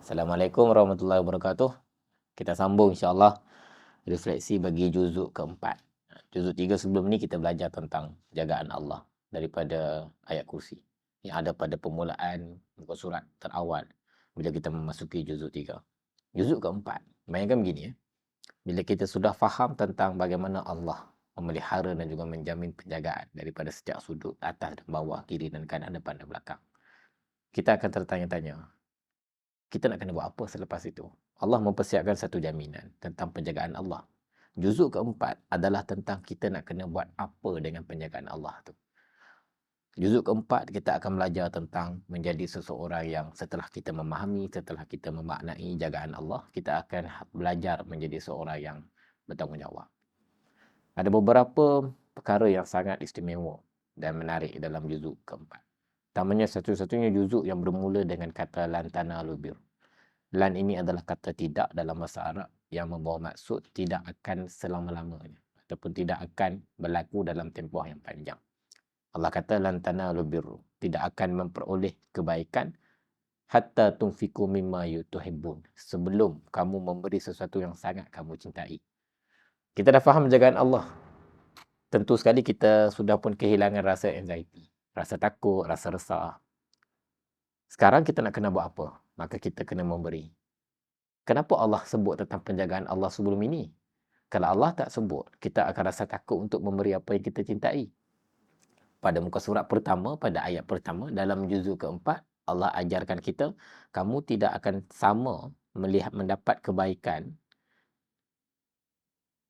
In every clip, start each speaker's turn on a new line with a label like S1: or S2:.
S1: Assalamualaikum warahmatullahi wabarakatuh. Kita sambung insya-Allah refleksi bagi juzuk keempat. Juzuk 3 sebelum ni kita belajar tentang jagaan Allah daripada ayat kursi yang ada pada permulaan muka surat terawal bila kita memasuki juzuk 3. Juzuk keempat, bayangkan begini ya. Bila kita sudah faham tentang bagaimana Allah memelihara dan juga menjamin penjagaan daripada setiap sudut, atas dan bawah, kiri dan kanan, depan dan belakang. Kita akan tertanya-tanya, kita nak kena buat apa selepas itu? Allah mempersiapkan satu jaminan tentang penjagaan Allah. Juzuk keempat adalah tentang kita nak kena buat apa dengan penjagaan Allah tu. Juzuk keempat kita akan belajar tentang menjadi seseorang yang setelah kita memahami, setelah kita memaknai jagaan Allah, kita akan belajar menjadi seorang yang bertanggungjawab. Ada beberapa perkara yang sangat istimewa dan menarik dalam juzuk keempat. Pertamanya, satu-satunya juzuk yang bermula dengan kata lan tanalu bir. Lan ini adalah kata tidak dalam bahasa Arab yang membawa maksud tidak akan selama-lamanya ataupun tidak akan berlaku dalam tempoh yang panjang. Allah kata lan tanalu birru, tidak akan memperoleh kebaikan hatta tunfiqu mimma yutuhibbun, sebelum kamu memberi sesuatu yang sangat kamu cintai. Kita dah faham jagaan Allah. Tentu sekali kita sudah pun kehilangan rasa anxiety, rasa takut, rasa resah. Sekarang kita nak kena buat apa? Maka kita kena memberi. Kenapa Allah sebut tentang penjagaan Allah sebelum ini? Kalau Allah tak sebut, kita akan rasa takut untuk memberi apa yang kita cintai. Pada muka surat pertama, pada ayat pertama, dalam juzuk keempat, Allah ajarkan kita, kamu tidak akan sama melihat mendapat kebaikan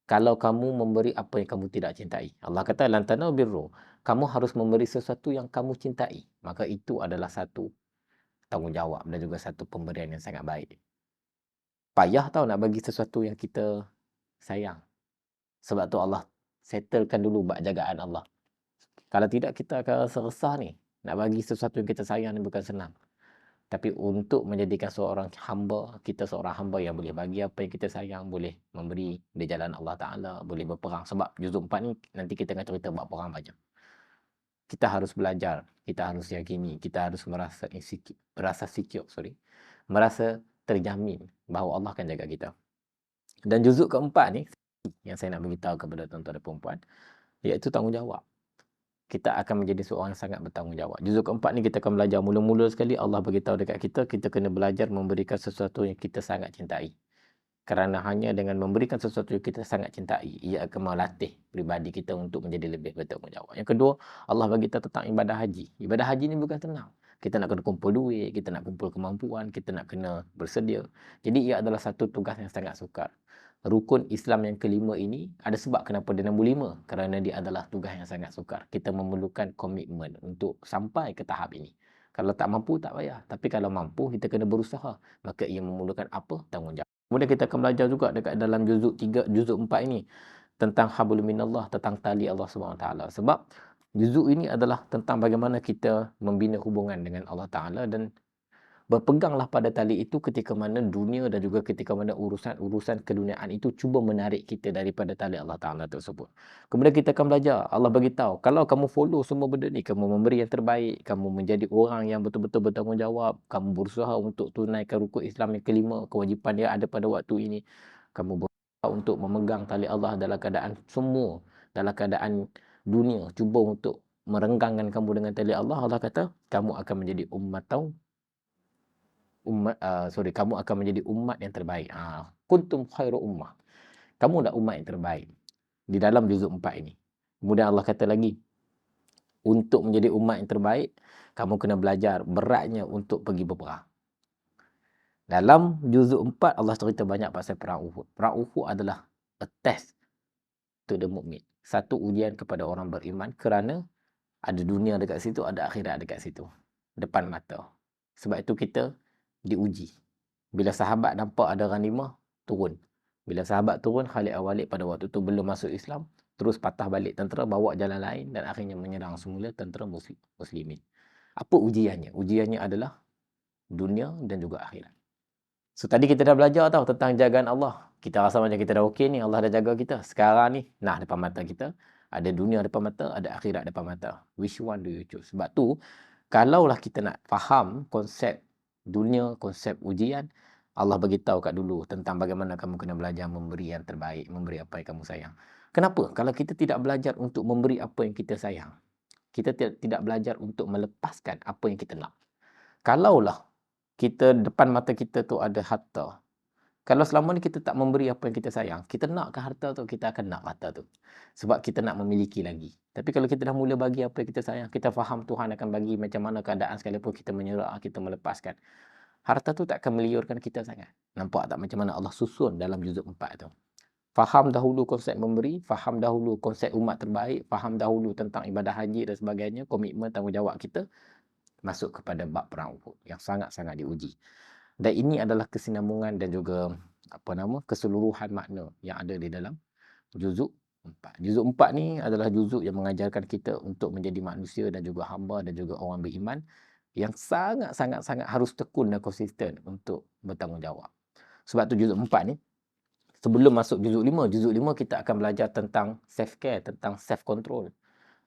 S1: kalau kamu memberi apa yang kamu tidak cintai. Allah kata, lantana birru, kamu harus memberi sesuatu yang kamu cintai. Maka itu adalah satu tanggungjawab dan juga satu pemberian yang sangat baik. Payah tau nak bagi sesuatu yang kita sayang. Sebab tu Allah settlekan dulu bab jagaan Allah. Kalau tidak, kita akan rasa resah ni. Nak bagi sesuatu yang kita sayang ni bukan senang. Tapi untuk menjadikan seorang hamba, kita seorang hamba yang boleh bagi apa yang kita sayang, boleh memberi di jalan Allah Ta'ala, boleh berperang. Sebab juzuk 4 ni nanti kita akan cerita bab perang banyak. Kita harus belajar, kita harus yakini, kita harus merasa terjamin bahawa Allah akan jaga kita. Dan juzuk keempat ni yang saya nak beritahu kepada tuan-tuan dan puan-puan, iaitu tanggungjawab. Kita akan menjadi seorang yang sangat bertanggungjawab. Juzuk keempat ni kita akan belajar mula-mula sekali Allah beritahu dekat kita, kita kena belajar memberikan sesuatu yang kita sangat cintai. Kerana hanya dengan memberikan sesuatu yang kita sangat cintai, ia akan melatih pribadi kita untuk menjadi lebih bertanggungjawab. Yang kedua, Allah beritahu tentang ibadah haji. Ibadah haji ni bukan senang. Kita nak kena kumpul duit, kita nak kumpul kemampuan, kita nak kena bersedia. Jadi ia adalah satu tugas yang sangat sukar. Rukun Islam yang kelima ini, ada sebab kenapa dia nombor 5. Kerana dia adalah tugas yang sangat sukar. Kita memerlukan komitmen untuk sampai ke tahap ini. Kalau tak mampu, tak payah. Tapi kalau mampu, kita kena berusaha. Maka ia memerlukan apa? Tanggungjawab. Kemudian kita akan belajar juga dekat dalam juzuk 3, juzuk 4 ini tentang hablum minallah, tentang tali Allah SWT. Sebab juzuk ini adalah tentang bagaimana kita membina hubungan dengan Allah Ta'ala dan berpeganglah pada tali itu ketika mana dunia dan juga ketika mana urusan-urusan keduniaan itu cuba menarik kita daripada tali Allah Ta'ala tersebut. Kemudian kita akan belajar, Allah beritahu, kalau kamu follow semua benda ni, kamu memberi yang terbaik, kamu menjadi orang yang betul-betul bertanggungjawab, kamu berusaha untuk tunaikan rukun Islam yang kelima, kewajipan dia ada pada waktu ini, kamu berusaha untuk memegang tali Allah dalam keadaan semua, dalam keadaan dunia, cuba untuk merenggangkan kamu dengan tali Allah, Allah kata, kamu akan menjadi kamu akan menjadi umat yang terbaik. Kuntum khairu ummah. Kamu dah umat yang terbaik di dalam juzuk 4 ini. Kemudian Allah kata lagi, untuk menjadi umat yang terbaik, kamu kena belajar beratnya untuk pergi berperang. Dalam juzuk 4 Allah cerita banyak pasal perang Uhud. Perang Uhud adalah a test to the mukmin. Satu ujian kepada orang beriman kerana ada dunia dekat situ, ada akhirat dekat situ. Depan mata. Sebab itu kita diuji. Bila sahabat nampak ada ghanimah, turun. Bila sahabat turun, Khalid Al-Walid pada waktu itu belum masuk Islam, terus patah balik tentera, bawa jalan lain dan akhirnya menyerang semula tentera muslimin. Apa ujiannya? Ujiannya adalah dunia dan juga akhirat. So tadi kita dah belajar tahu tentang jagaan Allah. Kita rasa macam kita dah okey ni, Allah dah jaga kita. Sekarang ni, nah depan mata kita, ada dunia depan mata, ada akhirat depan mata. Which one do you choose? Sebab tu, kalaulah kita nak faham konsep dunia, konsep ujian, Allah bagi tahu kat dulu tentang bagaimana kamu kena belajar memberi yang terbaik, memberi apa yang kamu sayang. Kenapa? Kalau kita tidak belajar untuk memberi apa yang kita sayang, kita tidak belajar untuk melepaskan apa yang kita nak. Kalaulah kita depan mata kita tu ada harta, kalau selama ni kita tak memberi apa yang kita sayang, kita nakkan harta tu, kita akan nak harta tu. Sebab kita nak memiliki lagi. Tapi kalau kita dah mula bagi apa yang kita sayang, kita faham Tuhan akan bagi macam mana keadaan sekalipun kita menyerah, kita melepaskan. Harta tu tak akan meliurkan kita sangat. Nampak tak macam mana Allah susun dalam juzuk 4 tu. Faham dahulu konsep memberi, faham dahulu konsep umat terbaik, faham dahulu tentang ibadah haji dan sebagainya, komitmen, tanggungjawab kita, masuk kepada bab perang Uhud yang sangat-sangat diuji. Dan ini adalah kesinambungan dan juga keseluruhan makna yang ada di dalam juzuk 4. Juzuk 4 ni adalah juzuk yang mengajarkan kita untuk menjadi manusia dan juga hamba dan juga orang beriman yang sangat-sangat harus tekun dan konsisten untuk bertanggungjawab. Sebab tu juzuk 4 ni, sebelum masuk juzuk 5 kita akan belajar tentang self-care, tentang self-control.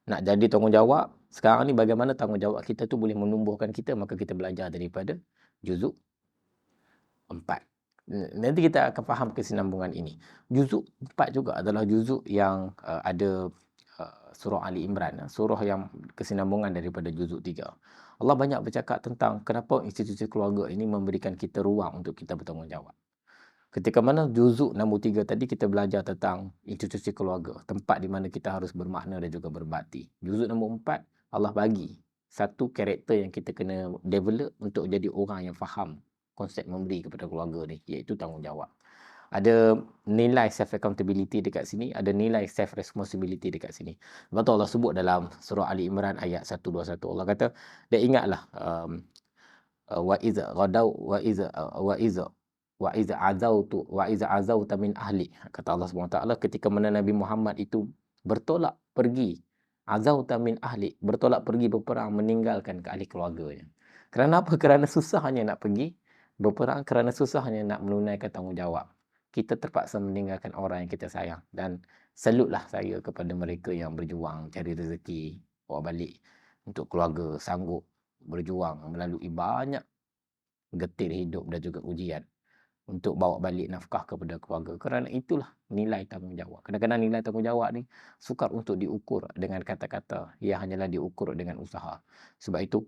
S1: Nak jadi tanggungjawab, sekarang ni bagaimana tanggungjawab kita tu boleh menumbuhkan kita, maka kita belajar daripada juzuk 4. Nanti kita akan faham kesinambungan ini. Juzuk 4 juga adalah juzuk yang ada surah Ali Imran, surah yang kesinambungan daripada juzuk 3. Allah banyak bercakap tentang kenapa institusi keluarga ini memberikan kita ruang untuk kita bertanggungjawab. Ketika mana juzuk nombor 3 tadi kita belajar tentang institusi keluarga, tempat di mana kita harus bermakna dan juga berbakti. Juzuk nombor 4, Allah bagi satu karakter yang kita kena develop untuk jadi orang yang faham konsep memberi kepada keluarga ni, iaitu tanggungjawab. Ada nilai self accountability dekat sini, ada nilai self responsibility dekat sini. Sebab tu Allah sebut dalam surah Ali Imran ayat 121, Allah kata, dan ingatlah wa iza ghadau wa iza azauta min ahli, kata Allah SWT, ketika mana Nabi Muhammad itu bertolak pergi, azauta min ahli, bertolak pergi berperang, meninggalkan ke ahli keluarganya. Kerana apa? Kerana susahnya nak pergi berperang, kerana susahnya nak menunaikan tanggungjawab. Kita terpaksa meninggalkan orang yang kita sayang. Dan salutlah saya kepada mereka yang berjuang cari rezeki, bawa balik untuk keluarga, sanggup berjuang melalui banyak getir hidup dan juga ujian untuk bawa balik nafkah kepada keluarga. Kerana itulah nilai tanggungjawab. Kadang-kadang nilai tanggungjawab ni sukar untuk diukur dengan kata-kata. Ia hanyalah diukur dengan usaha. Sebab itu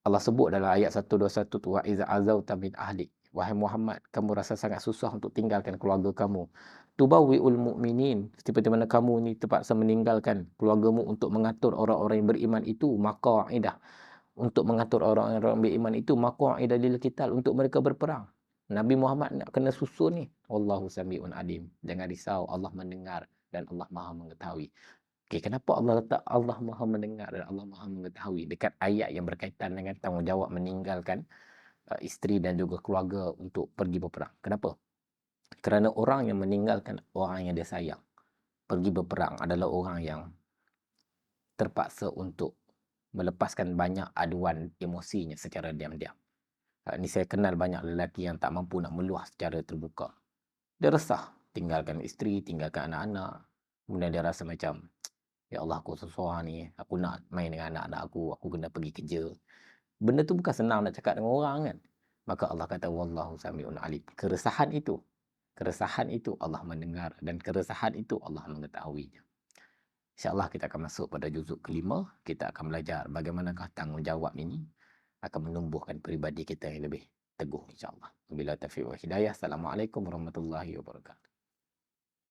S1: Allah sebut dalam ayat 121 tu, wa iza azauta min ahli, wahai Muhammad, kamu rasa sangat susah untuk tinggalkan keluarga kamu. Tubawwi'ul mu'minin, seperti mana kamu ni terpaksa meninggalkan keluargamu untuk mengatur orang-orang yang beriman itu, maqa'idah, untuk mengatur orang-orang beriman itu, maqa'idah lil qital, untuk mereka berperang. Nabi Muhammad nak kena susun ni. Wallahu sami'un alim. Jangan risau, Allah mendengar dan Allah Maha mengetahui. Okay, kenapa Allah letak Allah Maha mendengar dan Allah Maha mengetahui dekat ayat yang berkaitan dengan tanggungjawab meninggalkan isteri dan juga keluarga untuk pergi berperang? Kenapa? Kerana orang yang meninggalkan orang yang dia sayang pergi berperang adalah orang yang terpaksa untuk melepaskan banyak aduan emosinya secara diam-diam. Ni saya kenal banyak lelaki yang tak mampu nak meluah secara terbuka. Dia resah tinggalkan isteri, tinggalkan anak-anak. Kemudian dia rasa macam, ya Allah, aku susah ni, aku nak main dengan anak-anak aku kena pergi kerja. Benda tu bukan senang nak cakap dengan orang kan. Maka Allah kata, wallahu sami'un alim. Keresahan itu Allah mendengar, dan keresahan itu Allah mengetahuinya. InsyaAllah kita akan masuk pada juzuk kelima. Kita akan belajar bagaimanakah tanggungjawab ini akan menumbuhkan peribadi kita yang lebih teguh, insyaAllah. Wabillahi taufiq wal hidayah. Assalamualaikum warahmatullahi wabarakatuh.